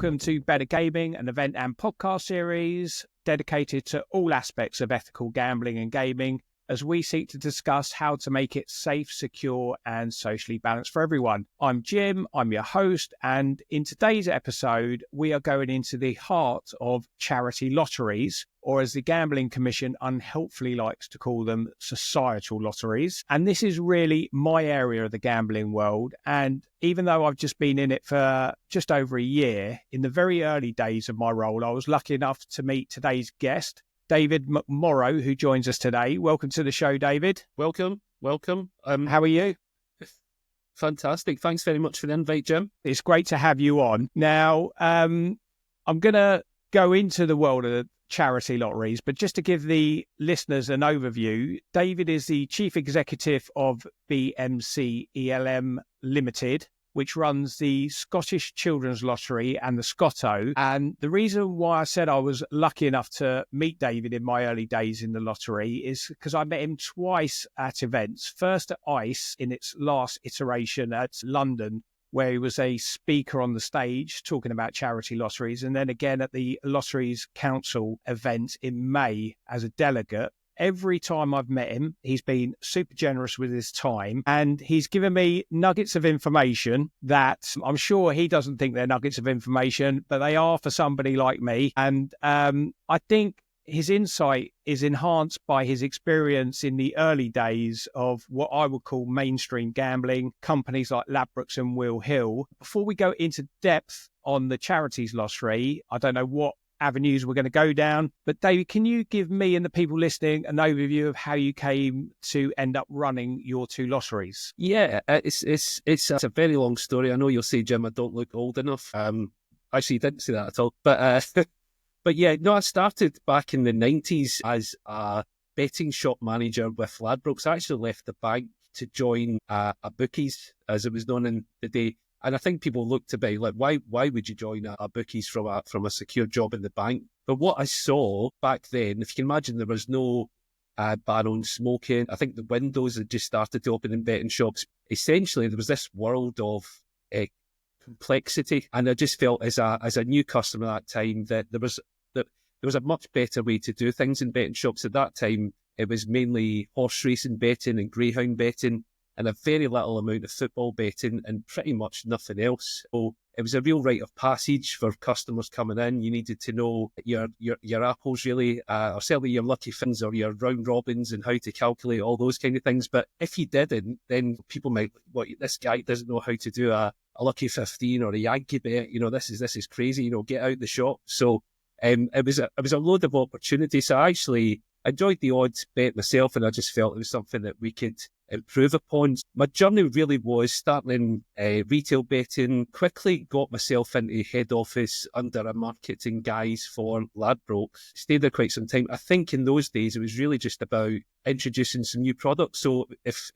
Welcome to Better Gaming, an event and podcast series dedicated to all aspects of ethical gambling and gaming, as we seek to discuss how to make it safe, secure, and socially balanced for everyone. I'm Jim, I'm your host, and in today's episode, we are going into the heart of charity lotteries, or as the Gambling Commission unhelpfully likes to call them, societal lotteries. And this is really my area of the gambling world. And even though I've just been in it for just over a year, in the very early days of my role, I was lucky enough to meet today's guest, David McMorrow, who joins us today. Welcome to the show, David. Welcome. How are you? Fantastic. Thanks very much for the invite, Jim. It's great to have you on. Now, I'm going to go into the world of charity lotteries, but just to give the listeners an overview, David is the Chief Executive of BMC ELM Limited, which runs the Scottish Children's Lottery and the Scotto. And the reason why I said I was lucky enough to meet David in my early days in the lottery is because I met him twice at events. First at ICE in its last iteration at London, where he was a speaker on the stage talking about charity lotteries, and then again at the Lotteries Council event in May as a delegate. Every time I've met him, he's been super generous with his time, and he's given me nuggets of information that I'm sure he doesn't think they're nuggets of information, but they are for somebody like me. And I think his insight is enhanced by his experience in the early days of what I would call mainstream gambling, companies like Ladbrokes and Will Hill. Before we go into depth on the charities lottery, I don't know what avenues we're going to go down, but David, can you give me and the people listening an overview of how you came to end up running your two lotteries? Yeah, it's a very long story. I know you'll say, Jim, I don't look old enough. Actually, you didn't say that at all. But but yeah, no, I started back in the 90s as a betting shop manager with Ladbrokes. I actually left the bank to join a bookies, as it was known in the day. And I think people look to be like, why would you join a bookies from a secure job in the bank? But what I saw back then, if you can imagine, there was no ban on smoking. I think the windows had just started to open in betting shops. Essentially, there was this world of complexity, and I just felt as a new customer at that time that there was a much better way to do things in betting shops. At that time, it was mainly horse racing betting and greyhound betting, and a very little amount of football betting and pretty much nothing else. So it was a real rite of passage for customers coming in. You needed to know your apples really, or certainly your lucky fins or your round robins and how to calculate all those kind of things. But if you didn't, then people might, this guy doesn't know how to do a lucky 15 or a Yankee bet. This is crazy. Get out the shop. So it was a load of opportunity. So I actually enjoyed the odds bet myself, and I just felt it was something that we could improve upon. My journey really was starting in retail betting, quickly got myself into head office under a marketing guise for Ladbrokes, stayed there quite some time. I think in those days it was really just about introducing some new products. So if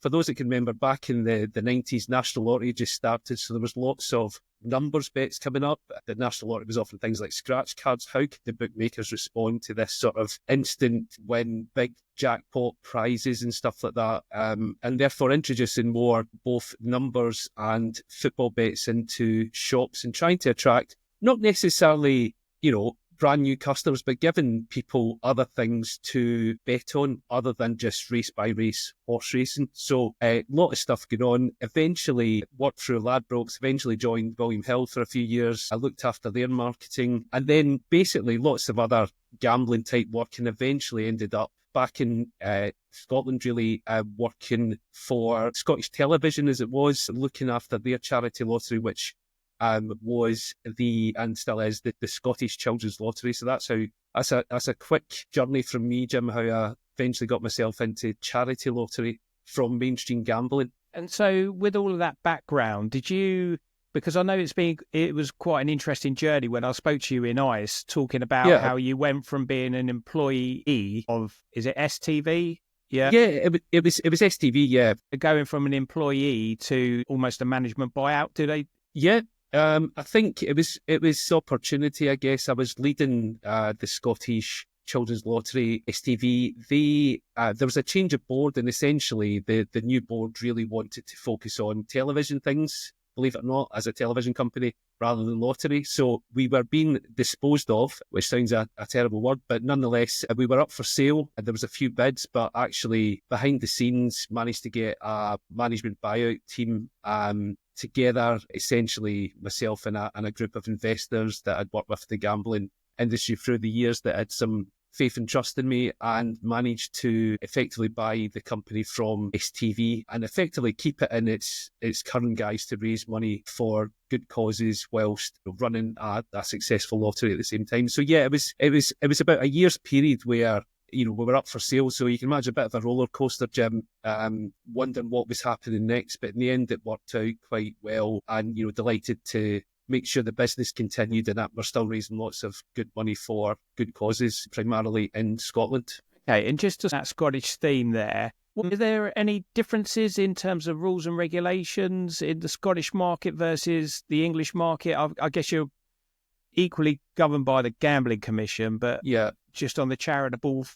for those that can remember, back in the 90s, National Lottery just started, so there was lots of numbers bets coming up. The National Lottery was often things like scratch cards. How could the bookmakers respond to this sort of instant win, big jackpot prizes and stuff like that? And therefore introducing more both numbers and football bets into shops and trying to attract not necessarily, brand new customers, but giving people other things to bet on other than just race by race horse racing. So a lot of stuff going on. Eventually worked through Ladbrokes, eventually joined William Hill for a few years. I looked after their marketing, and then basically lots of other gambling type work, and eventually ended up back in Scotland, really working for Scottish Television as it was, looking after their charity lottery, which was and still is the Scottish Children's Lottery. So that's a quick journey from me, Jim, how I eventually got myself into charity lottery from mainstream gambling. And so with all of that background, did you, because I know it was quite an interesting journey when I spoke to you in ICE, talking about how you went from being an employee of, is it STV? Yeah, it was STV, yeah. Going from an employee to almost a management buyout, did they? Yeah. I think it was opportunity, I guess. I was leading the Scottish Children's Lottery, STV. There was a change of board, and essentially the new board really wanted to focus on television things, believe it or not, as a television company. rather than lottery. So we were being disposed of, which sounds a terrible word, but nonetheless, we were up for sale. There was a few bids, but actually behind the scenes managed to get a management buyout team together, essentially myself and a group of investors that I'd worked with the gambling industry through the years that had some faith and trust in me, and managed to effectively buy the company from STV and effectively keep it in its current guise to raise money for good causes whilst running a successful lottery at the same time. So yeah, it was about a year's period where we were up for sale. So you can imagine a bit of a roller coaster, Jim, wondering what was happening next. But in the end, it worked out quite well, and delighted to make sure the business continued and that we're still raising lots of good money for good causes, primarily in Scotland. Okay, and just to that Scottish theme there, is there any differences in terms of rules and regulations in the Scottish market versus the English market? I guess you're equally governed by the Gambling Commission, but yeah, just on the charitable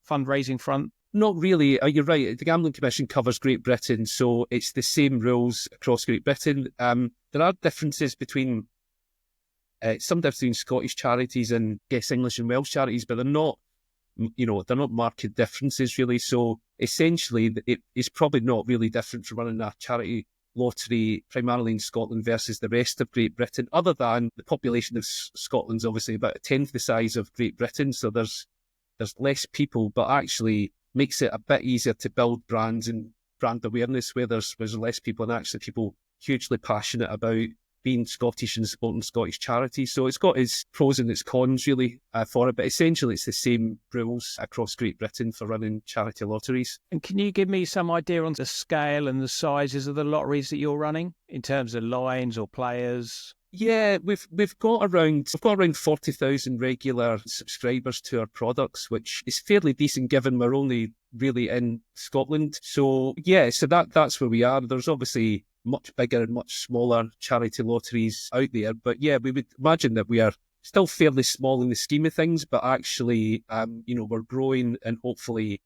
fundraising front? Not really. You're right. The Gambling Commission covers Great Britain, so it's the same rules across Great Britain. There are differences between Scottish charities and, I guess, English and Welsh charities, but they're not marked differences really. So essentially, it's probably not really different from running a charity lottery primarily in Scotland versus the rest of Great Britain, other than the population of Scotland's obviously about a tenth the size of Great Britain, so there's less people, but actually makes it a bit easier to build brands and brand awareness where there's less people, and actually people hugely passionate about being Scottish and supporting Scottish charities. So it's got its pros and its cons really for it, but essentially it's the same rules across Great Britain for running charity lotteries. And can you give me some idea on the scale and the sizes of the lotteries that you're running in terms of lines or players? Yeah, we've got around 40,000 regular subscribers to our products, which is fairly decent given we're only really in Scotland. So yeah, so that's where we are. There's obviously much bigger and much smaller charity lotteries out there, but yeah, we would imagine that we are still fairly small in the scheme of things, but actually, we're growing and hopefully,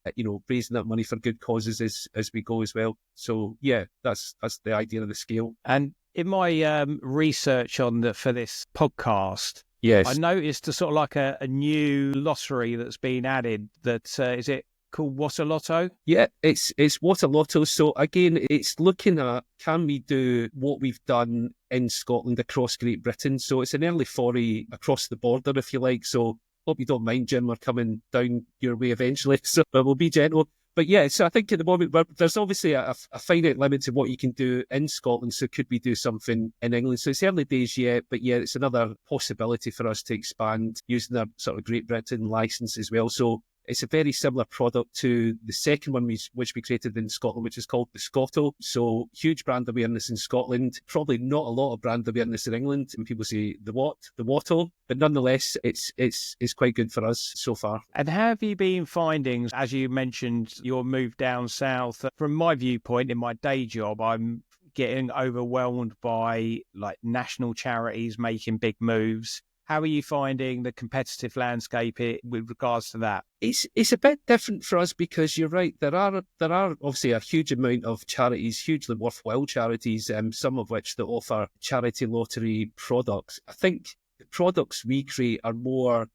raising that money for good causes as we go as well. So yeah, that's the idea of the scale. And in my research for this podcast, yes, I noticed a sort of like a new lottery that's been added. Is it called What a Lotto? Yeah, it's What a Lotto. So again, it's looking at, can we do what we've done in Scotland across Great Britain? So it's an early foray across the border, if you like. So hope you don't mind, Jim, we're coming down your way eventually, but we'll be gentle. But yeah, so I think at the moment, there's obviously a finite limit to what you can do in Scotland. So could we do something in England? So it's early days yet, but yeah, it's another possibility for us to expand using our sort of Great Britain license as well. So it's a very similar product to the second one which we created in Scotland, which is called the Scotto. So huge brand awareness in Scotland, probably not a lot of brand awareness in England. And people say the Watto, but nonetheless, it's quite good for us so far. And how have you been finding, as you mentioned, your move down south? From my viewpoint, in my day job, I'm getting overwhelmed by like national charities making big moves. How are you finding the competitive landscape with regards to that? It's a bit different for us because you're right. There are obviously a huge amount of charities, hugely worthwhile charities, some of which that offer charity lottery products. I think the products we create are more,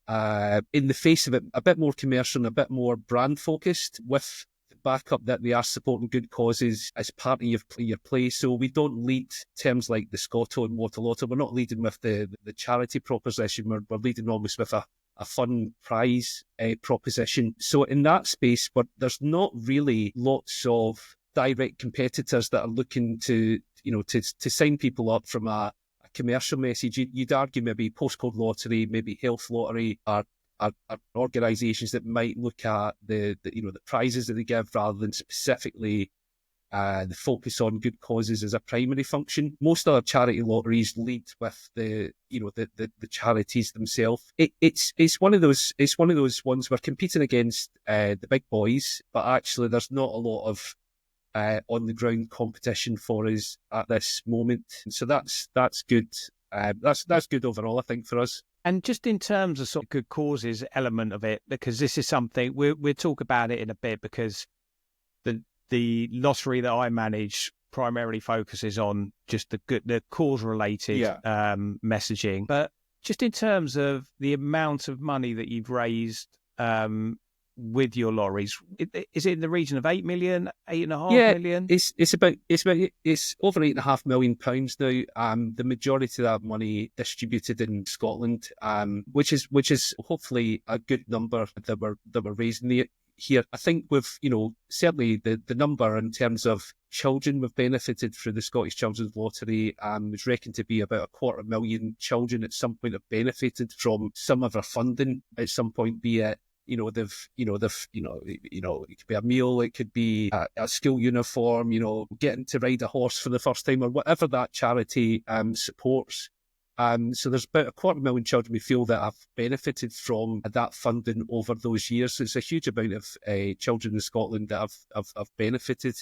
in the face of it, a bit more commercial and a bit more brand focused, with backup that they are supporting good causes as part of your play. So we don't lead terms like the Scotto and What a Lotto. We're not leading with the charity proposition. We're leading almost with a fun prize proposition. So in that space, but there's not really lots of direct competitors that are looking to sign people up from a commercial message. You'd argue maybe Postcode Lottery, maybe Health Lottery are organisations that might look at the prizes that they give rather than specifically the focus on good causes as a primary function. Most other charity lotteries lead with the charities themselves. It's one of those ones we're competing against the big boys, but actually there's not a lot of on the ground competition for us at this moment. So that's good. That's good overall, I think, for us. And just in terms of sort of good causes element of it, because this is something we'll talk about it in a bit, because the lottery that I manage primarily focuses on just the cause related messaging. But just in terms of the amount of money that you've raised with your lotteries, is it in the region of 8 million, 8.5 million? It's over £8.5 million now. The majority of that money distributed in Scotland, which is hopefully a good number that we're raising here. I think with certainly the number in terms of children we've benefited through the Scottish Children's Lottery is reckoned to be about 250,000 children at some point have benefited from some of our funding at some point, be it it could be a meal, it could be a school uniform, getting to ride a horse for the first time, or whatever that charity supports. So there's about 250,000 children we feel that have benefited from that funding over those years. So it's a huge amount of children in Scotland that have benefited.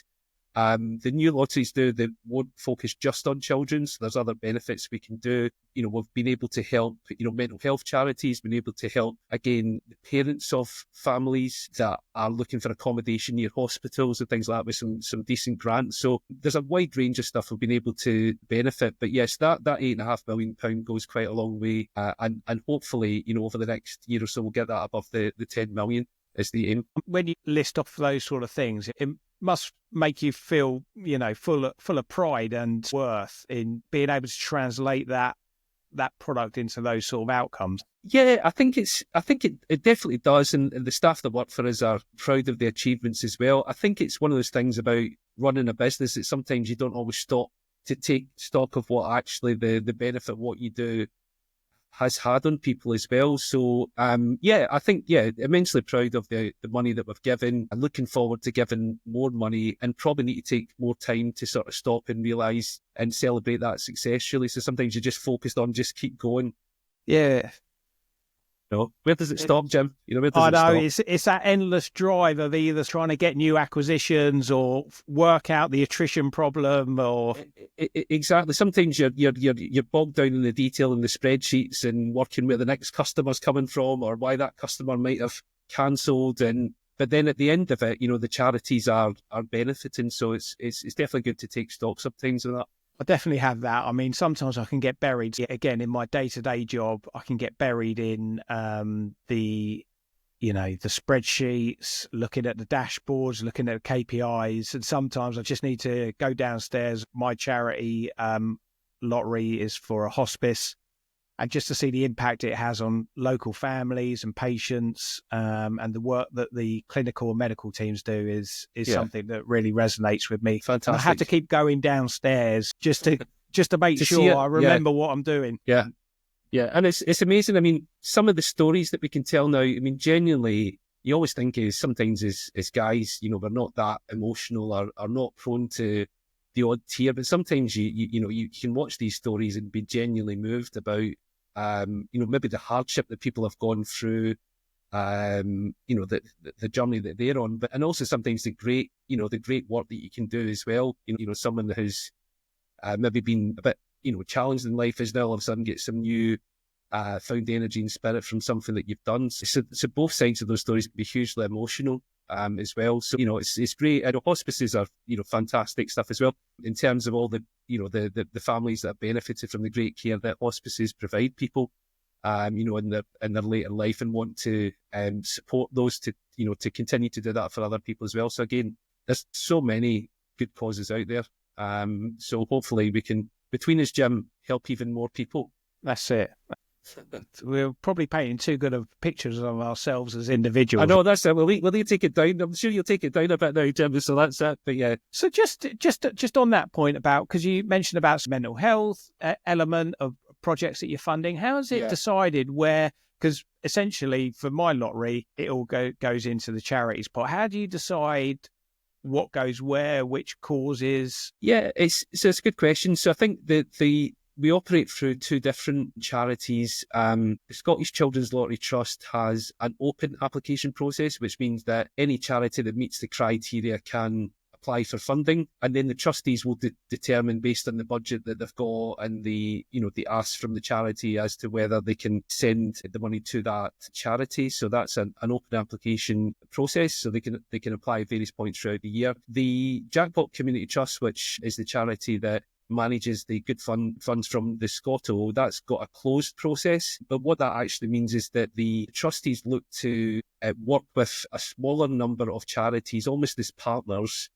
The new lotteries they won't focus just on children, so there's other benefits we can do. We've been able to help, mental health charities, been able to help, again, the parents of families that are looking for accommodation near hospitals and things like that with some decent grants. So there's a wide range of stuff we've been able to benefit. But yes, that £8.5 million goes quite a long way. And hopefully, over the next year or so, we'll get that above the 10 million is the aim. When you list off those sort of things, it must make you feel, full of pride and worth in being able to translate that product into those sort of outcomes. Yeah, I think it definitely does, and the staff that work for us are proud of the achievements as well. I think it's one of those things about running a business that sometimes you don't always stop to take stock of what actually the benefit of what you do has had on people as well. So, I think, immensely proud of the money that we've given and looking forward to giving more money, and probably need to take more time to sort of stop and realise and celebrate that success, really. So sometimes you're just focused on just keep going. Yeah. Where does it stop, Jim? Where does I know, it stop? it's that endless drive of either trying to get new acquisitions or work out the attrition problem, or exactly. Sometimes you're bogged down in the detail in the spreadsheets and working where the next customer's coming from or why that customer might have cancelled. But then at the end of it, the charities are benefiting. So it's definitely good to take stock sometimes of that. I definitely have that. I mean, sometimes I can get buried, again, in my day-to-day job, I can get buried in the spreadsheets, looking at the dashboards, looking at KPIs. And sometimes I just need to go downstairs. My charity lottery is for a hospice. And just to see the impact it has on local families and patients, and the work that the clinical and medical teams do is something that really resonates with me. Fantastic. And I have to keep going downstairs just to make sure I remember what I'm doing. Yeah, and it's amazing. I mean, some of the stories that we can tell now. I mean, genuinely, you always think sometimes as guys, we're not that emotional or are not prone to the odd tear, but sometimes you can watch these stories and be genuinely moved about. Maybe the hardship that people have gone through, the journey that they're on, and also sometimes the great work that you can do as well. Someone who's maybe been a bit, challenged in life is now all of a sudden get some new found energy and spirit from something that you've done. So both sides of those stories can be hugely emotional as well. So, it's great. I know hospices are, fantastic stuff as well in terms of all the families that have benefited from the great care that hospices provide people, in their later life, and want to support those to continue to do that for other people as well. So again, there's so many good causes out there. So hopefully we can, between us, Jim, help even more people. That's it. We're probably painting too good of pictures of ourselves as individuals. I know, that's it. Will you take it down? I'm sure you'll take it down a bit now, Jim. So that's it. But yeah. So just on that point about, because you mentioned about some mental health element of projects that you're funding, how is it decided where? Because essentially, for my lottery, it all goes into the charities pot. How do you decide what goes where, which causes? Yeah, it's a good question. So I think we operate through two different charities. The Scottish Children's Lottery Trust has an open application process, which means that any charity that meets the criteria can apply for funding, and then the trustees will determine based on the budget that they've got and the ask from the charity as to whether they can send the money to that charity. So that's an open application process. So they can apply at various points throughout the year. The Jackpot Community Trust, which is the charity that manages the good funds from the Scotto, that's got a closed process. But what that actually means is that the trustees look to work with a smaller number of charities, almost as partners,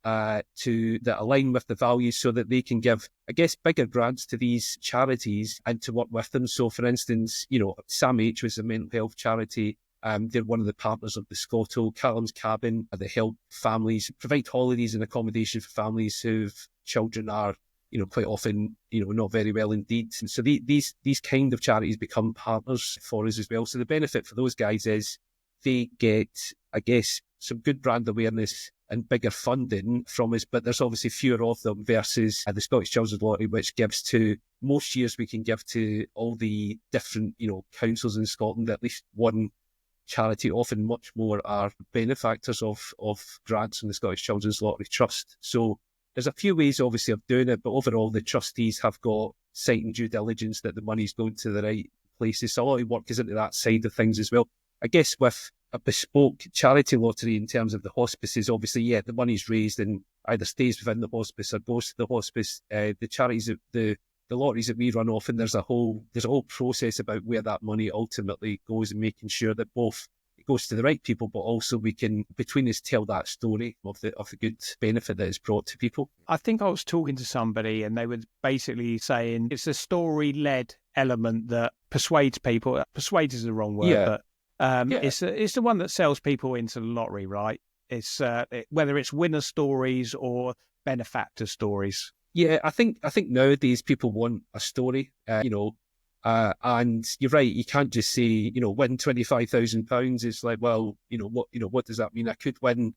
that align with the values, so that they can give, I guess, bigger grants to these charities and to work with them. So, for instance, Sam H was a mental health charity. They're one of the partners of the Scotto. Callum's Cabin, they help families, provide holidays and accommodation for families whose children are quite often, not very well indeed. And so these kind of charities become partners for us as well. So the benefit for those guys is they get, I guess, some good brand awareness and bigger funding from us, but there's obviously fewer of them versus the Scottish Children's Lottery, which gives to, most years we can give to all the different, councils in Scotland, at least one charity. Often much more are benefactors of grants from the Scottish Children's Lottery Trust. So there's a few ways, obviously, of doing it, but overall, the trustees have got sight and due diligence that the money's going to the right places. So a lot of work is into that side of things as well. I guess with a bespoke charity lottery in terms of the hospices, obviously, the money's raised and either stays within the hospice or goes to the hospice. The charities, the lotteries that we run often, there's a whole process about where that money ultimately goes and making sure that both goes to the right people, but also we can, between us, tell that story of the good benefit that is brought to people. I think I was talking to somebody and they were basically saying it's a story-led element that persuades people. Persuades is the wrong word, but it's the one that sells people into the lottery, right? It's whether it's winner stories or benefactor stories. Yeah, I think nowadays people want a story, and you're right. You can't just say, win £25,000. It's like, well, what does that mean? I could win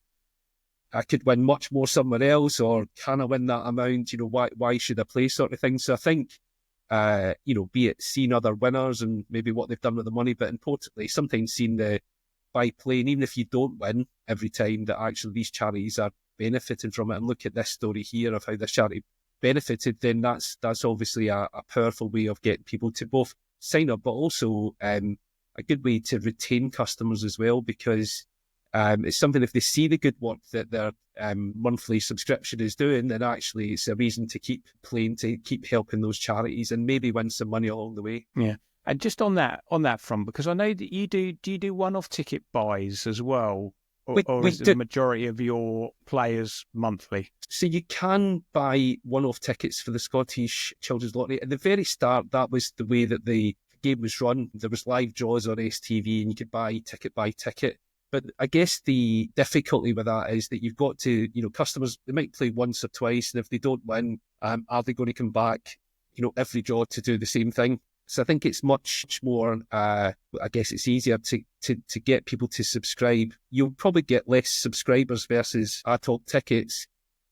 much more somewhere else, or can I win that amount? Why should I play, sort of thing. So I think, be it seeing other winners and maybe what they've done with the money, but importantly, sometimes seeing by playing, even if you don't win every time, that actually these charities are benefiting from it. And look at this story here of how this charity benefited, then that's obviously a powerful way of getting people to both sign up, but also a good way to retain customers as well, because it's something, if they see the good work that their monthly subscription is doing, then actually it's a reason to keep playing, to keep helping those charities and maybe win some money along the way. Yeah. And just on that front, because I know that you do you do one-off ticket buys as well? Or is the majority of your players monthly? So you can buy one-off tickets for the Scottish Children's Lottery. At the very start, that was the way that the game was run. There was live draws on STV and you could buy ticket. But I guess the difficulty with that is that you've got to, customers, they might play once or twice, and if they don't win, are they going to come back, every draw to do the same thing? So I think it's much more, I guess it's easier to get people to subscribe. You'll probably get less subscribers versus ad hoc tickets.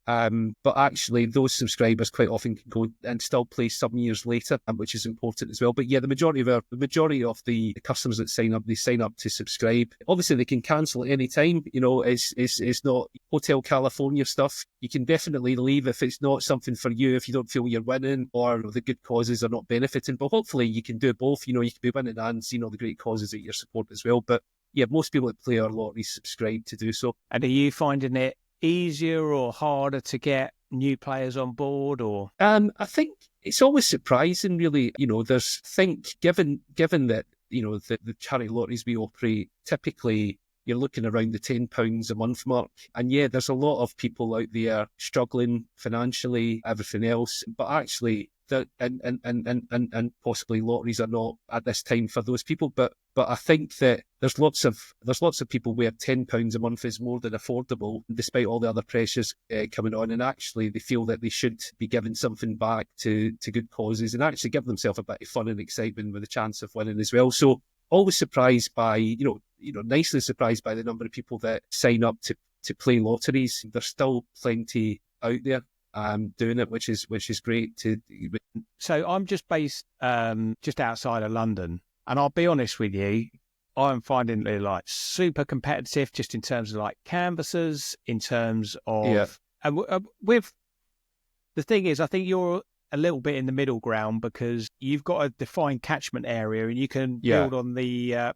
But actually those subscribers quite often can go and still play some years later, which is important as well. But yeah, the majority of the customers that sign up, they sign up to subscribe. Obviously they can cancel at any time, it's not Hotel California stuff. You can definitely leave if it's not something for you, if you don't feel you're winning or the good causes are not benefiting. But hopefully you can do both. You can be winning and seeing all the great causes that you support as well. But yeah, most people that play our lotteries subscribe to do so. And are you finding it easier or harder to get new players on board? Or I think it's always surprising, really. Given that the charity lotteries we operate, typically you're looking around the £10 a month mark, and yeah, there's a lot of people out there struggling financially, everything else, but actually and possibly lotteries are not at this time for those people, but I think that there's lots of people where £10 a month is more than affordable, despite all the other pressures coming on, and actually they feel that they should be giving something back to good causes and actually give themselves a bit of fun and excitement with a chance of winning as well. So always surprised by nicely surprised by the number of people that sign up to play lotteries. There's still plenty out there doing it, which is great. So I'm just based just outside of London, and I'll be honest with you, I'm finding it like super competitive, just in terms of like canvassers, in terms of And with the thing is, I think you're a little bit in the middle ground because you've got a defined catchment area and you can build on the,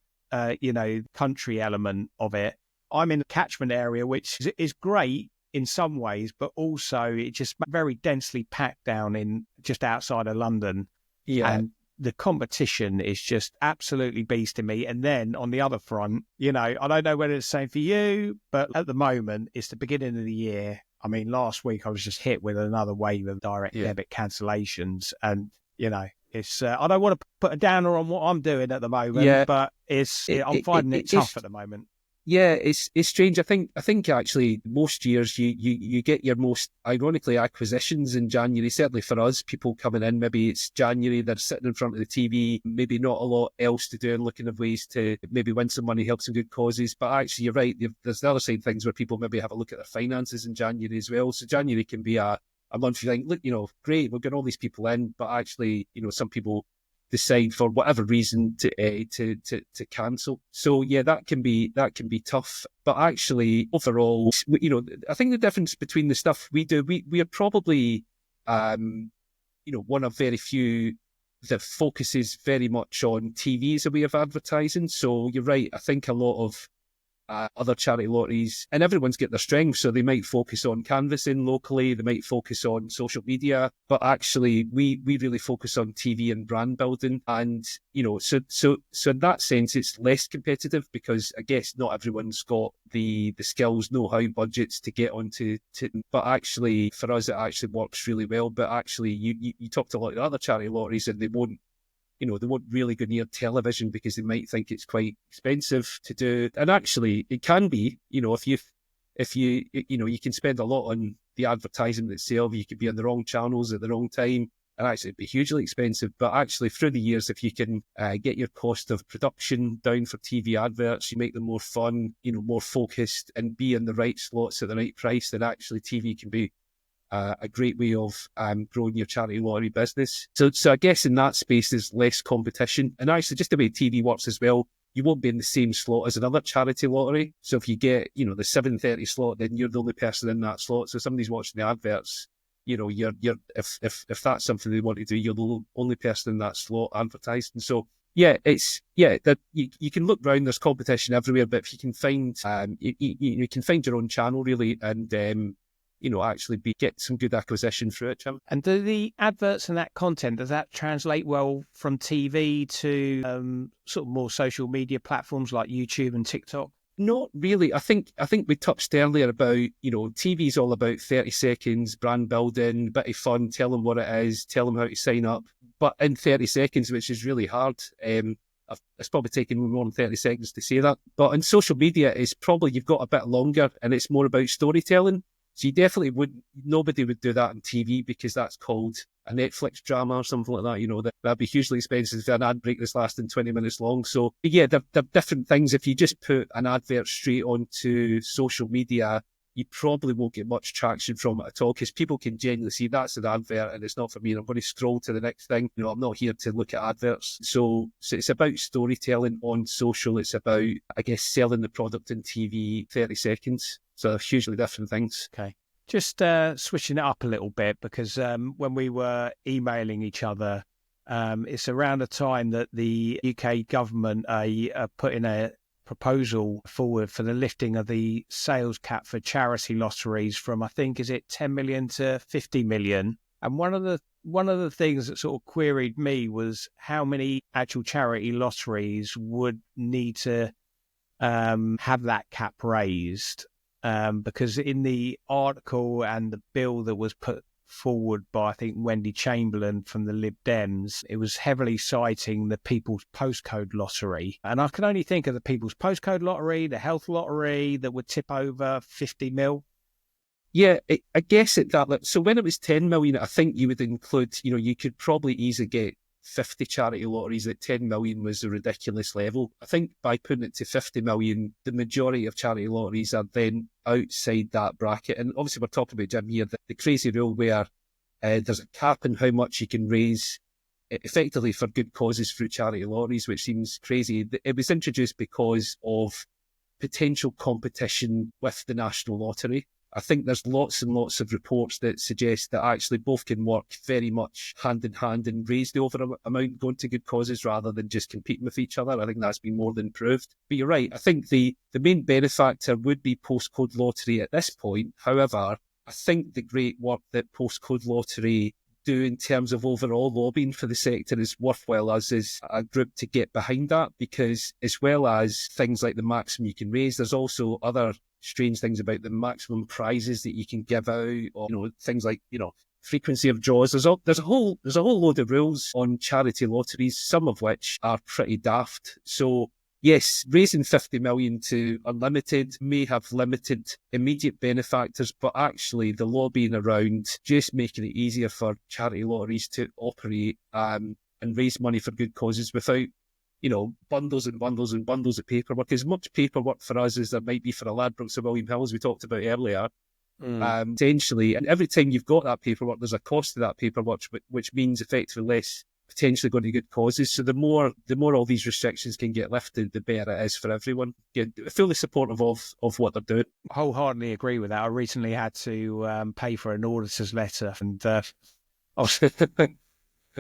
country element of it. I'm in the catchment area, which is great in some ways, but also it's just very densely packed down in just outside of London. Yeah. And the competition is just absolutely beasting me. And then on the other front, I don't know whether it's the same for you, but at the moment, it's the beginning of the year. I mean, last week I was just hit with another wave of direct debit cancellations. And, it's I don't want to put a downer on what I'm doing at the moment, but I'm finding it tough at the moment. Yeah, it's strange. I think actually most years you get your most, ironically, acquisitions in January. Certainly for us, people coming in, maybe it's January, they're sitting in front of the TV, maybe not a lot else to do and looking at ways to maybe win some money, help some good causes. But actually, you're right. There's the other side of things where people maybe have a look at their finances in January as well. So January can be a month you think, look, great, we've got all these people in, but actually, some people decide for whatever reason to cancel. So yeah, that can be tough. But actually, overall, I think the difference between the stuff we do, we are probably, one of very few that focuses very much on TV as a way of advertising. So you're right. I think a lot of other charity lotteries, and everyone's got their strengths, so they might focus on canvassing locally, they might focus on social media, but actually we really focus on TV and brand building. And so in that sense it's less competitive because I guess not everyone's got the skills, know-how, budgets to get onto but actually for us it actually works really well. But actually you talk to a lot of other charity lotteries and they won't really go near television because they might think it's quite expensive to do. And actually, it can be, if you can spend a lot on the advertising itself, you could be on the wrong channels at the wrong time, and actually it'd be hugely expensive. But actually, through the years, if you can get your cost of production down for TV adverts, you make them more fun, more focused, and be in the right slots at the right price, then actually TV can be a great way of growing your charity lottery business. So I guess in that space, there's less competition. And actually, just the way TV works as well, you won't be in the same slot as another charity lottery. So if you get, the 7:30 slot, then you're the only person in that slot. So somebody's watching the adverts, you're if that's something they want to do, you're the only person in that slot advertising. So yeah, that you can look around. There's competition everywhere, but if you can find, you can find your own channel really, and actually get some good acquisition through it, Jim. And do the adverts and that content, does that translate well from TV to sort of more social media platforms like YouTube and TikTok? Not really. I think we touched earlier about, TV is all about 30 seconds, brand building, bit of fun, tell them what it is, tell them how to sign up. But in 30 seconds, which is really hard, it's probably taken more than 30 seconds to say that. But in social media, it's probably you've got a bit longer and it's more about storytelling. So you definitely nobody would do that on TV because that's called a Netflix drama or something like that. That'd be hugely expensive for an ad break that's lasting 20 minutes long. So yeah, they're different things. If you just put an advert straight onto social media, you probably won't get much traction from it at all because people can genuinely see that's an advert and it's not for me and I'm going to scroll to the next thing. I'm not here to look at adverts. So it's about storytelling on social. It's about, I guess, selling the product in TV 30 seconds. So they're hugely different things. Okay. Just switching it up a little bit because when we were emailing each other, it's around the time that the UK government are putting a proposal forward for the lifting of the sales cap for charity lotteries from, I think, is it 10 million to 50 million? And one of the things that sort of queried me was how many actual charity lotteries would need to have that cap raised. Because in the article and the bill that was put forward by, I think, Wendy Chamberlain from the Lib Dems, it was heavily citing the People's Postcode Lottery. And I can only think of the People's Postcode Lottery, the Health Lottery, that would tip over 50 mil. Yeah, I guess at that. So when it was 10 million, I think you would include, you could probably easily get 50 charity lotteries. At 10 million was a ridiculous level. I think by putting it to 50 million, the majority of charity lotteries are then outside that bracket. And obviously we're talking about, Jim, here, the crazy rule where there's a cap on how much you can raise effectively for good causes through charity lotteries, which seems crazy. It was introduced because of potential competition with the National Lottery. I think there's lots and lots of reports that suggest that actually both can work very much hand in hand and raise the overall amount going to good causes rather than just competing with each other. I think that's been more than proved. But you're right. I think the main benefactor would be Postcode Lottery at this point. However, I think the great work that Postcode Lottery do in terms of overall lobbying for the sector is worthwhile us as a group to get behind that, because as well as things like the maximum you can raise, there's also other strange things about the maximum prizes that you can give out, or things like frequency of draws. There's a whole load of rules on charity lotteries, some of which are pretty daft. So yes, raising 50 million to unlimited may have limited immediate benefactors, but actually the lobbying around just making it easier for charity lotteries to operate and raise money for good causes without bundles and bundles and bundles of paperwork. As much paperwork for us as there might be for a Ladbrokes or William Hill, as we talked about earlier, essentially. And every time you've got that paperwork, there's a cost to that paperwork, which means effectively less potentially going to good causes. So the more all these restrictions can get lifted, the better it is for everyone. Yeah, fully supportive of what they're doing. Wholeheartedly agree with that. I recently had to pay for an auditor's letter, and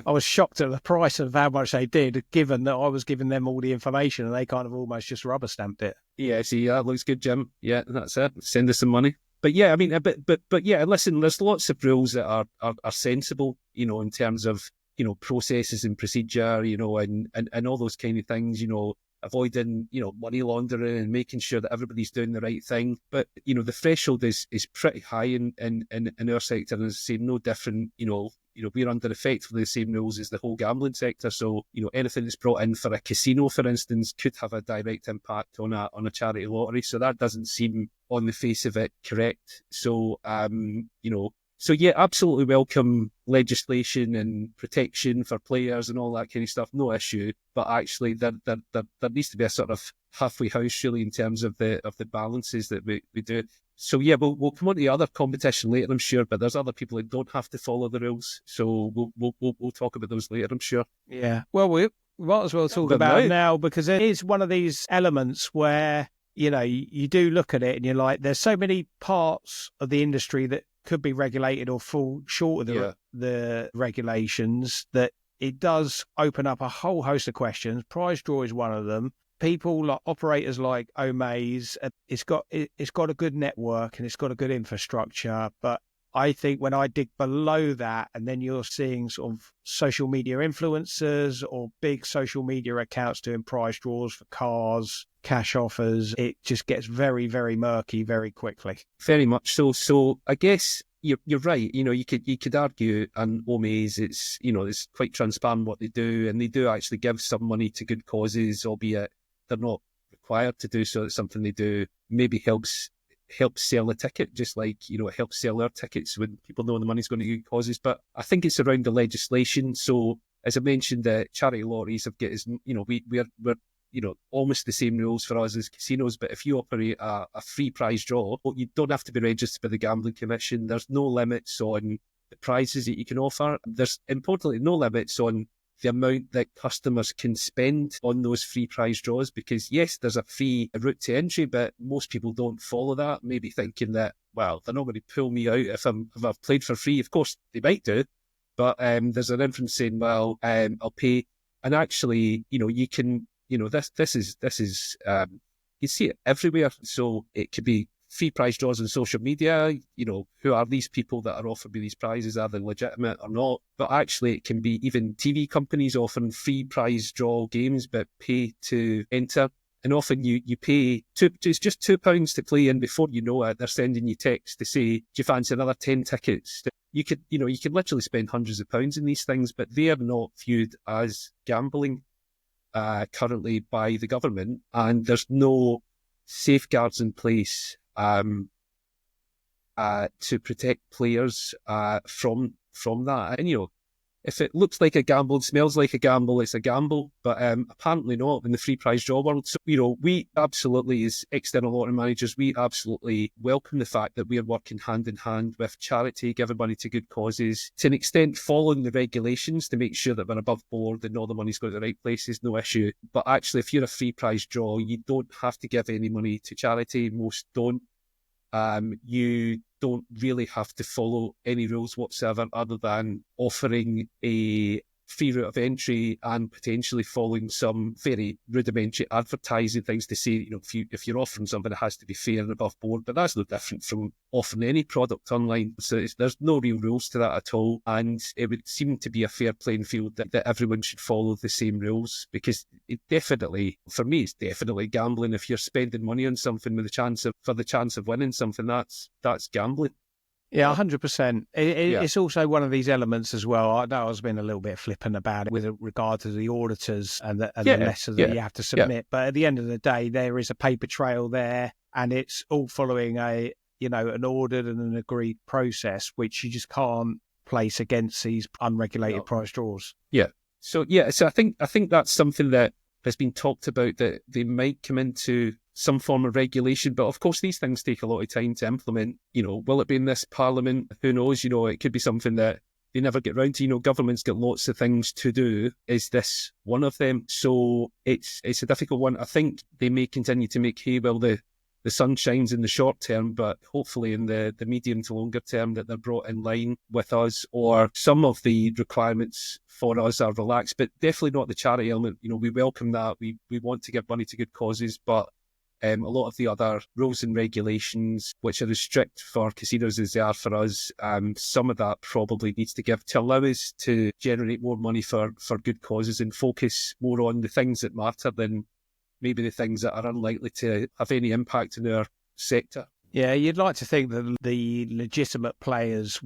I was shocked at the price of how much they did, given that I was giving them all the information and they kind of almost just rubber stamped it. Yeah, see, that looks good, Jim. Yeah, that's it. Send us some money. But yeah, I mean, but yeah, listen, there's lots of rules that are sensible, in terms of, processes and procedure, and all those kind of things, avoiding, money laundering and making sure that everybody's doing the right thing. But, the threshold is pretty high in our sector, and as I say, no different, we're under effectively the same rules as the whole gambling sector. So, anything that's brought in for a casino, for instance, could have a direct impact on a charity lottery. So that doesn't seem on the face of it correct. So, so yeah, absolutely welcome legislation and protection for players and all that kind of stuff. No issue. But actually, there needs to be a sort of halfway house really in terms of the balances that we do. So yeah, we'll come on to the other competition later, I'm sure. But there's other people that don't have to follow the rules, so we'll talk about those later, I'm sure. Yeah. Well, we might as well talk about it now, because it is one of these elements where you do look at it and you're like, there's so many parts of the industry that could be regulated or fall short of the regulations, that it does open up a whole host of questions. Prize draw is one of them. People like operators like Omaze, it's got a good network and it's got a good infrastructure, but I think when I dig below that, and then you're seeing sort of social media influencers or big social media accounts doing prize draws for cars, cash offers, it just gets very, very murky very quickly. Very much so. So I guess you're right. You could argue, and Omaze, it's quite transparent what they do, and they do actually give some money to good causes, albeit they're not required to do so. It's something they do. Maybe helps sell a ticket, just like, it helps sell our tickets when people know the money's going to good causes. But I think it's around the legislation. So as I mentioned, the charity lotteries have got, we're almost the same rules for us as casinos. But if you operate a free prize draw, you don't have to be registered by the Gambling Commission. There's no limits on the prizes that you can offer. There's importantly no limits on the amount that customers can spend on those free prize draws, because yes, there's a fee, a route to entry, but most people don't follow that, maybe thinking that, well, they're not going to pull me out if I've played for free. Of course, they might do, but there's an inference saying, well, I'll pay. And actually, you can, this is you see it everywhere. So it could be free prize draws on social media. Who are these people that are offering me these prizes? Are they legitimate or not? But actually, it can be even TV companies offering free prize draw games, but pay to enter. And often you pay it's just £2 to play, and before you know it, they're sending you text to say, do you fancy another 10 tickets? You could literally spend hundreds of pounds in these things, but they are not viewed as gambling currently by the government, and there's no safeguards in place to protect players from that. And if it looks like a gamble and smells like a gamble, it's a gamble, but apparently not in the free prize draw world. So we absolutely, as external lottery managers, we absolutely welcome the fact that we are working hand in hand with charity, giving money to good causes, to an extent following the regulations to make sure that we're above board and all the money's going to the right places, no issue. But actually, if you're a free prize draw, you don't have to give any money to charity. Most don't. You don't really have to follow any rules whatsoever other than offering a free route of entry and potentially following some very rudimentary advertising things to say, if you're offering something, it has to be fair and above board. But that's no different from offering any product online. So there's no real rules to that at all. And it would seem to be a fair playing field that everyone should follow the same rules, because for me, it's definitely gambling. If you're spending money on something for the chance of winning something, that's gambling. Yeah, 100%. It's also one of these elements as well. I know I was being a little bit flippant about it with regard to the auditors and the letter that you have to submit. But at the end of the day, there is a paper trail there, and it's all following an ordered and an agreed process, which you just can't place against these unregulated price draws. Yeah. So I think that's something that has been talked about, that they might come into some form of regulation. But of course, these things take a lot of time to implement. Will it be in this parliament? Who knows? It could be something that they never get round to. Government's got lots of things to do. Is this one of them? So it's a difficult one. I think they may continue to make hay while the sun shines in the short term, but hopefully in the medium to longer term that they're brought in line with us, or some of the requirements for us are relaxed, but definitely not the charity element. We welcome that. We want to give money to good causes, but a lot of the other rules and regulations, which are as strict for casinos as they are for us, some of that probably needs to give to allow us to generate more money for good causes and focus more on the things that matter than maybe the things that are unlikely to have any impact in our sector. Yeah, you'd like to think that the legitimate players,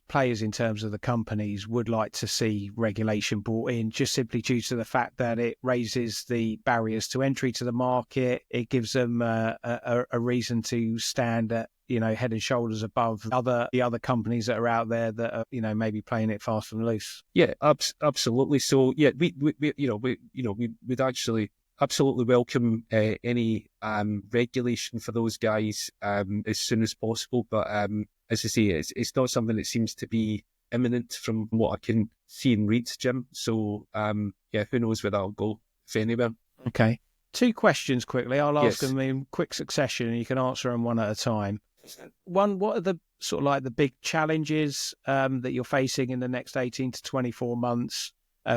players in terms of the companies, would like to see regulation brought in, just simply due to the fact that it raises the barriers to entry to the market. It gives them a reason to stand at, head and shoulders above the other companies that are out there that are, maybe playing it fast and loose. Yeah, absolutely. So yeah, we'd actually absolutely welcome any regulation for those guys as soon as possible. But as I say, it's not something that seems to be imminent from what I can see and read, Jim. So who knows where that'll go, if anywhere. Okay. 2 questions quickly. I'll ask them in quick succession and you can answer them one at a time. One, what are the sort of like the big challenges that you're facing in the next 18 to 24 months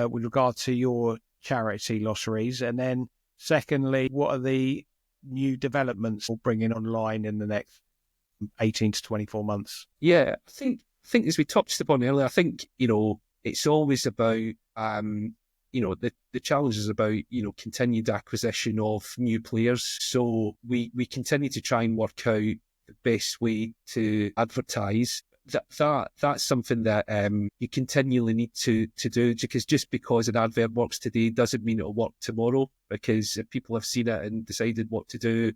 with regard to your charity Lotteries? And then secondly, what are the new developments we'll bring in online in the next 18 to 24 months? Yeah, I think as we touched upon earlier, I think, it's always about, the challenge is about, continued acquisition of new players. So we continue to try and work out the best way to advertise. That's something that you continually need to do, because just because an advert works today doesn't mean it'll work tomorrow, because if people have seen it and decided what to do,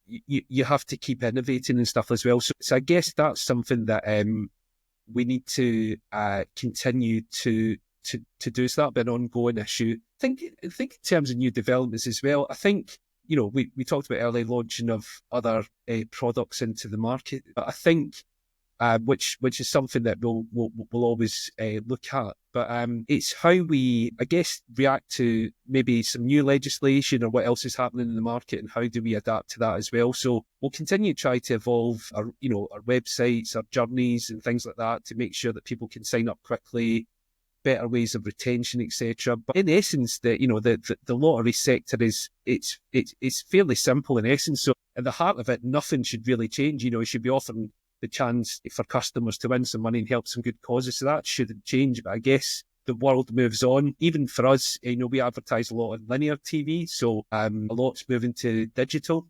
you have to keep innovating and stuff as well. So I guess that's something that we need to continue to do. So that'll be an ongoing issue. I think in terms of new developments as well, I think, we talked about early launching of other products into the market, but I think which is something that we'll always look at. But it's how we, I guess, react to maybe some new legislation or what else is happening in the market, and how do we adapt to that as well. So we'll continue to try to evolve our websites, our journeys and things like that to make sure that people can sign up quickly, better ways of retention, etc. But in essence, the lottery sector it's fairly simple in essence. So at the heart of it, nothing should really change. It should be offering the chance for customers to win some money and help some good causes. So that shouldn't change. But I guess the world moves on. Even for us, we advertise a lot on linear TV, so a lot's moving to digital.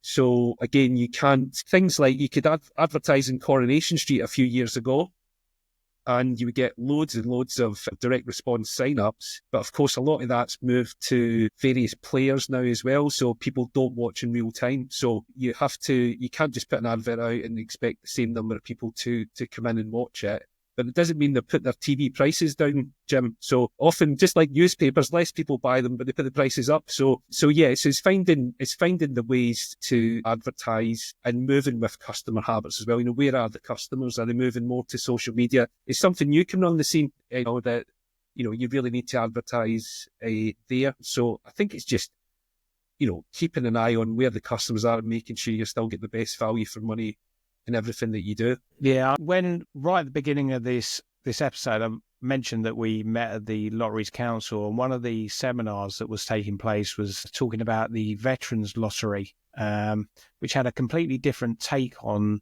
So again, things like you could advertise in Coronation Street a few years ago, and you would get loads and loads of direct response sign-ups. But of course, a lot of that's moved to various players now as well, so people don't watch in real time. So you can't just put an advert out and expect the same number of people to come in and watch it. But it doesn't mean they put their TV prices down, Jim. So often, just like newspapers, less people buy them, but they put the prices up. So it's finding the ways to advertise and moving with customer habits as well. Where are the customers? Are they moving more to social media? It's something new coming on the scene, that you really need to advertise there. So I think it's just keeping an eye on where the customers are and making sure you still get the best value for money in everything that you do. Yeah. When right at the beginning of this episode, I mentioned that we met at the Lotteries Council, and one of the seminars that was taking place was talking about the Veterans Lottery, which had a completely different take on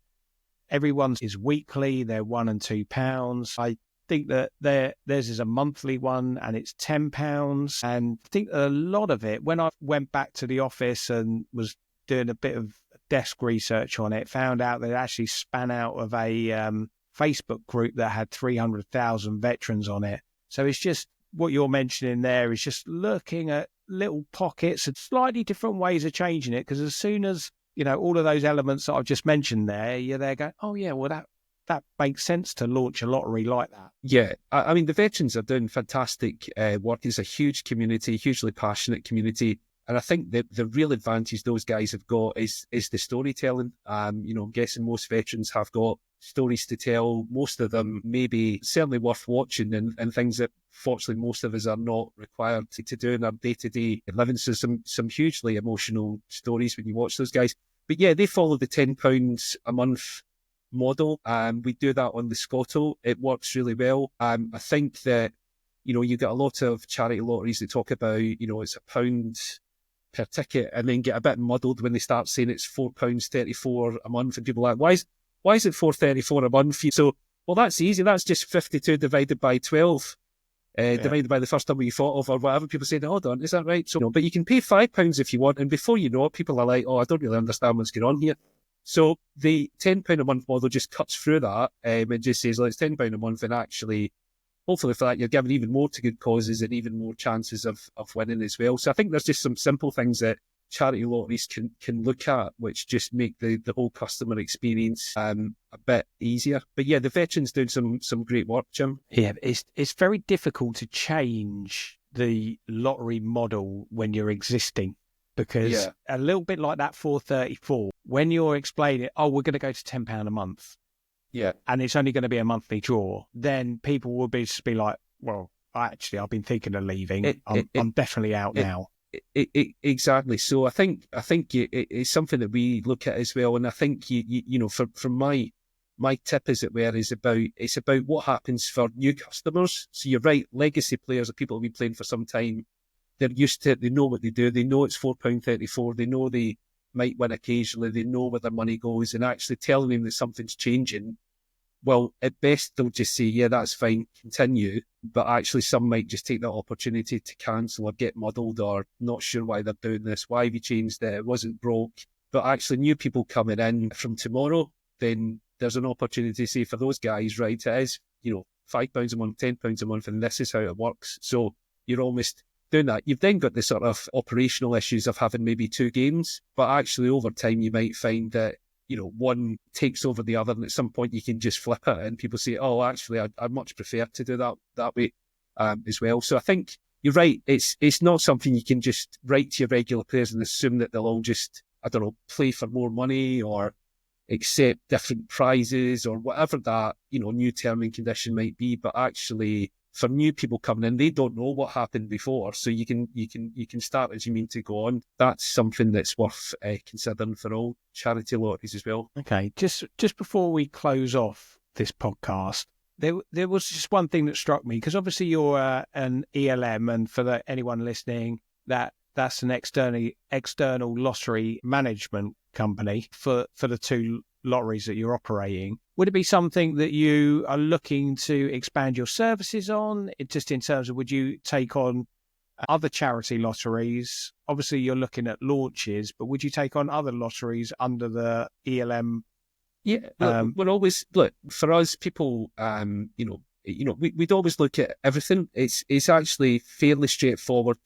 everyone's is weekly. They're £1 and £2. I think that theirs is a monthly one, and it's £10. And I think a lot of it, when I went back to the office and was doing a bit of desk research on it, found out that it actually span out of a Facebook group that had 300,000 veterans on it. So it's just what you're mentioning there is just looking at little pockets and slightly different ways of changing it. Because as soon as, all of those elements that I've just mentioned there, you're there going, oh yeah, well that makes sense to launch a lottery like that. Yeah, I mean, the veterans are doing fantastic work. It's a huge community, hugely passionate community. And I think the real advantage those guys have got is the storytelling. I'm guessing most veterans have got stories to tell. Most of them maybe certainly worth watching and things that fortunately most of us are not required to do in our day-to-day living. So some hugely emotional stories when you watch those guys. But yeah, they follow the £10 a month model. We do that on the Scotto. It works really well. I think that, you get a lot of charity lotteries that talk about, it's £1 per ticket, and then get a bit muddled when they start saying it's £4.34 a month, and people are like, why is it £4.34 a month? So, well, that's easy. That's just 52 divided by 12, divided by the first number you thought of, or whatever. People say, hold on, is that right? So, but you can pay £5 if you want, and before you know it, people are like, oh, I don't really understand what's going on here. So the £10 a month model just cuts through that and just says, well, it's £10 a month, and actually, hopefully for that, you're giving even more to good causes and even more chances of winning as well. So I think there's just some simple things that charity lotteries can look at, which just make the whole customer experience a bit easier. But yeah, the veterans doing some great work, Jim. Yeah, it's very difficult to change the lottery model when you're existing, because a little bit like that 434, when you're explaining, oh, we're going to go to £10 a month. Yeah. And it's only going to be a monthly draw, then people will just be like, well, actually, I've been thinking of leaving. I'm definitely out now. Exactly. So I think it's something that we look at as well. And I think, from my tip, as it were, it's about what happens for new customers. So you're right, legacy players are people who've been playing for some time. They're used to it. They know what they do. They know it's £4.34. They know they might win occasionally. They know where their money goes, and actually telling them that something's changing, well, at best, they'll just say, yeah, that's fine, continue. But actually, some might just take that opportunity to cancel or get muddled or not sure why they're doing this. Why have you changed it? It wasn't broke. But actually, new people coming in from tomorrow, then there's an opportunity to say for those guys, right, it is, £5 a month, £10 a month, and this is how it works. So you're almost doing that. You've then got the sort of operational issues of having maybe two games, but actually over time, you might find that one takes over the other, and at some point you can just flip it, and people say, "Oh, actually, I much prefer to do that way as well." So I think you're right. It's not something you can just write to your regular players and assume that they'll all just, I don't know, play for more money or accept different prizes or whatever that new term and condition might be. But actually, for new people coming in, they don't know what happened before, so you can start as you mean to go on. That's something that's worth considering for all charity lotteries as well. Okay, just before we close off this podcast, there was just one thing that struck me, because obviously you're an ELM, and for anyone listening, that's an external lottery management company for the two lotteries that you're operating. Would it be something that you are looking to expand your services on? Just in terms of, would you take on other charity lotteries? Obviously, you're looking at launches, but would you take on other lotteries under the ELM? Yeah, we're always, look, for us, people, we'd always look at everything. It's actually fairly straightforward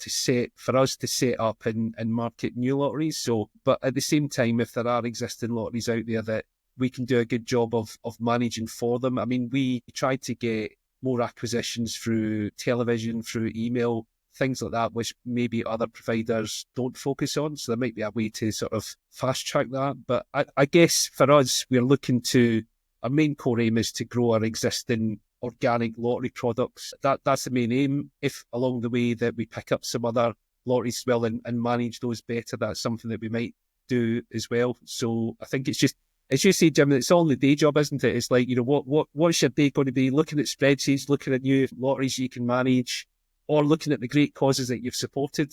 for us to set up and market new lotteries. So, but at the same time, if there are existing lotteries out there that we can do a good job of managing for them. I mean, we try to get more acquisitions through television, through email, things like that, which maybe other providers don't focus on. So there might be a way to sort of fast track that. But I guess for us, our main core aim is to grow our existing organic lottery products. That's the main aim. If along the way that we pick up some other lotteries as well and manage those better. That's something that we might do as well. So I think it's just, as you say, Jim, it's all in the day job, isn't it? It's like, what's your day going to be? Looking at spreadsheets, looking at new lotteries you can manage, or looking at the great causes that you've supported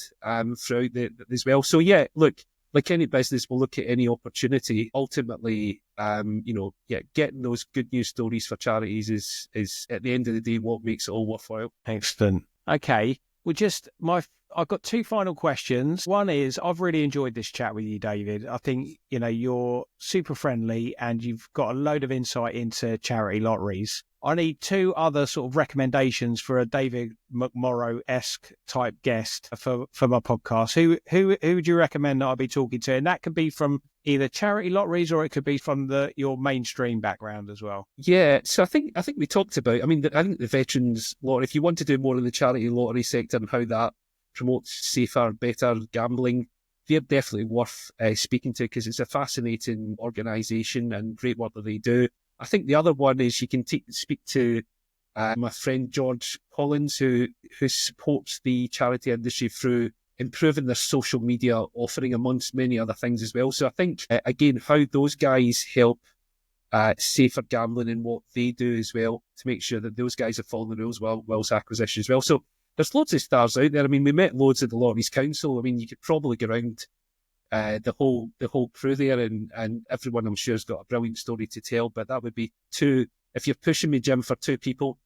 throughout as well. So yeah, look, like any business, we'll look at any opportunity. Ultimately, getting those good news stories for charities is at the end of the day what makes it all worthwhile. Excellent. Okay. Well, I've got two final questions. One is, I've really enjoyed this chat with you, David. I think, you're super friendly and you've got a load of insight into charity lotteries. I need two other sort of recommendations for a David McMorrow-esque type guest for my podcast. Who would you recommend that I be talking to? And that could be from either charity lotteries or it could be from your mainstream background as well. Yeah, so I think we talked about, I think the veterans lottery, if you want to do more in the charity lottery sector and how that promotes safer, better gambling, they're definitely worth speaking to because it's a fascinating organisation and great work that they do. I think the other one is you can speak to my friend George Collins, who supports the charity industry through improving their social media offering, amongst many other things as well. So I think, again, how those guys help safer gambling and what they do as well to make sure that those guys are following the rules whilst acquisition as well. So there's loads of stars out there. I mean, we met loads at the Lotteries Council. I mean, you could probably go around the whole crew there, and everyone I'm sure has got a brilliant story to tell. But that would be two. If you're pushing me, Jim, for two people,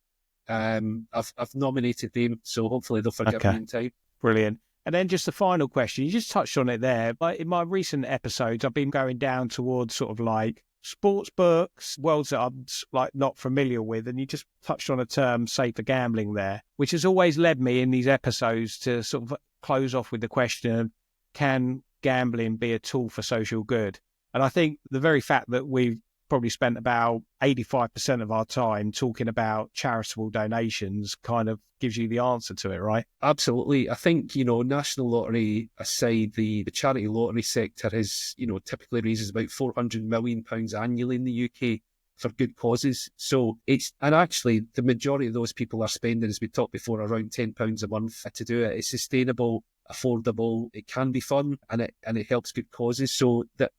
I've nominated them, so hopefully they'll forgive me in time. Brilliant. And then just the final question, you just touched on it there, but in my recent episodes, I've been going down towards sort of like sports books, worlds that I'm like not familiar with, and you just touched on a term, safer gambling there, which has always led me in these episodes to sort of close off with the question, can gambling be a tool for social good? And I think the very fact that we've probably spent about 85% of our time talking about charitable donations kind of gives you the answer to it, right? Absolutely. I think, National Lottery aside, the charity lottery sector has, typically raises about £400 million annually in the UK for good causes. So and actually the majority of those people are spending, as we talked before, around £10 a month to do it. It's sustainable, affordable, it can be fun, and it helps good causes. So that,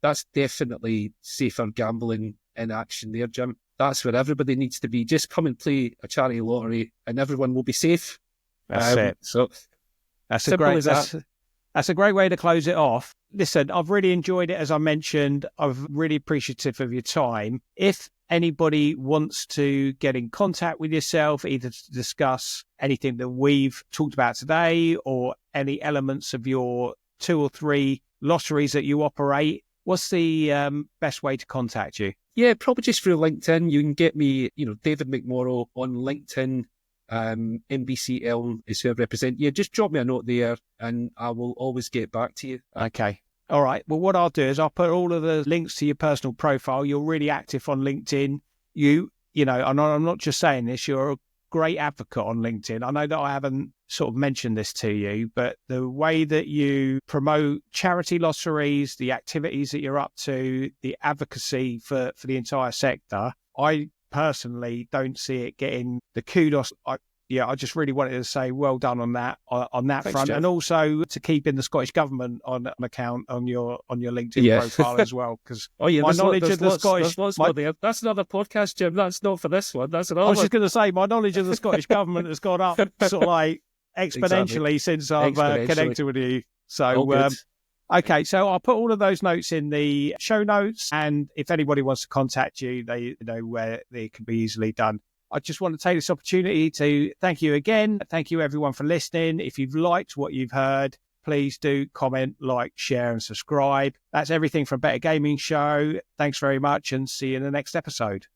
that's definitely safer gambling in action there, Jim. That's where everybody needs to be. Just come and play a charity lottery and everyone will be safe. That's it. So that's a great way to close it off. Listen, I've really enjoyed it, as I mentioned. I'm really appreciative of your time. If anybody wants to get in contact with yourself, either to discuss anything that we've talked about today or any elements of your 2 or 3 lotteries that you operate, what's the best way to contact you? Yeah, probably just through LinkedIn. You can get me, David McMorrow on LinkedIn. NBC ELM is who I represent. Yeah, just drop me a note there and I will always get back to you. Okay. All right. Well, what I'll do is I'll put all of the links to your personal profile. You're really active on LinkedIn. And I'm not just saying this, you're a great advocate on LinkedIn. I know that I haven't sort of mentioned this to you, but the way that you promote charity lotteries, the activities that you're up to, the advocacy for the entire sector, I personally don't see it getting the kudos. I just really wanted to say well done on that Thanks, front, Jeff. and also to keep in the Scottish Government on an account on your LinkedIn profile as well. Because my knowledge of the Scottish, that's another podcast, Jim. That's not for this one. That's another. I was just going to say my knowledge of the Scottish Government has gone up sort of like exponentially since I've connected with you. So. Okay, so I'll put all of those notes in the show notes, and if anybody wants to contact you, they know where they can be easily done. I just want to take this opportunity to thank you again. Thank you, everyone, for listening. If you've liked what you've heard, please do comment, like, share, and subscribe. That's everything from Better Gaming Show. Thanks very much, and see you in the next episode.